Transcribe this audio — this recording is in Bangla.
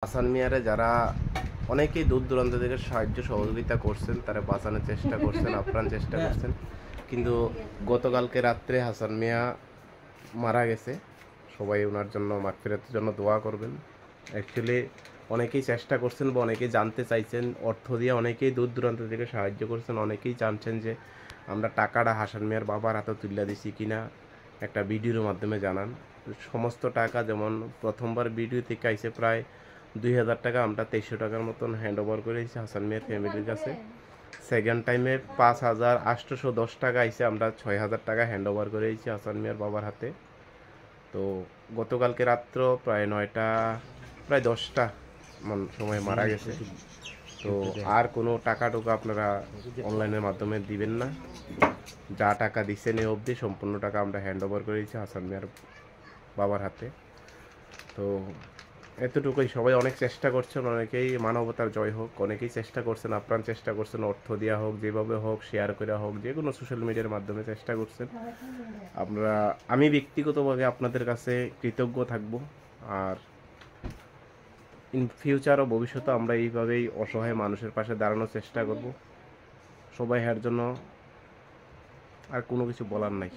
হাসান মিয়ারে যারা অনেকেই দূর দূরান্ত থেকে সাহায্য সহযোগিতা করছেন, তারা বাঁচানোর চেষ্টা করছেন, আপ্রাণ চেষ্টা করছেন, কিন্তু গতকালকে রাত্রে হাসান মিয়া মারা গেছে। সবাই ওনার জন্য মাগফিরাতের জন্য দোয়া করবেন। অ্যাকচুয়ালি অনেকেই চেষ্টা করছেন বা অনেকেই জানতে চাইছেন, অর্থ দিয়ে অনেকেই দূর দূরান্ত থেকে সাহায্য করছেন, অনেকেই জানছেন যে আমরা টাকাটা হাসান মিয়ার বাবার হাতে তুলে দিছি কিনা, একটা ভিডিওর মাধ্যমে জানান। সমস্ত টাকা যেমন প্রথমবার ভিডিও থেকে আইসে প্রায় 2000 টাকা, আমরা 2300 টাকার মতন হ্যান্ড ওভার করেছি হাসান মিয়ার ফ্যামিলির কাছে। সেকেন্ড টাইমে 5810 টাকা আইসে, আমরা 6000 টাকা হ্যান্ড ওভার করেছি হাসান মিয়ার বাবার হাতে। তো গতকালকে রাত্র প্রায় 9টা, প্রায় 10টা সময় মারা গেছে। তো আর কোনো টাকা টুকা আপনারা অনলাইনের মাধ্যমে দিবেন না। যা টাকা দিচ্ছেন এ অবধি সম্পূর্ণ টাকা আমরা হ্যান্ড ওভার করেছি হাসান মিয়ার বাবার হাতে। তো এতটুকুই। সবাই অনেক চেষ্টা করছেন, অনেকেই মানবতার জয় হোক, অনেকেই চেষ্টা করছেন, আপ্রাণ চেষ্টা করছেন, অর্থ দেওয়া হোক, যেভাবে হোক, শেয়ার করা হোক, যে কোনো সোশ্যাল মিডিয়ার মাধ্যমে চেষ্টা করছেন। আমি ব্যক্তিগতভাবে আপনাদের কাছে কৃতজ্ঞ থাকব। আর ইন ফিউচার ও ভবিষ্যতে আমরা এইভাবেই অসহায় মানুষের পাশে দাঁড়ানোর চেষ্টা করব। সবাই এর জন্য আর কোনো কিছু বলার নাই।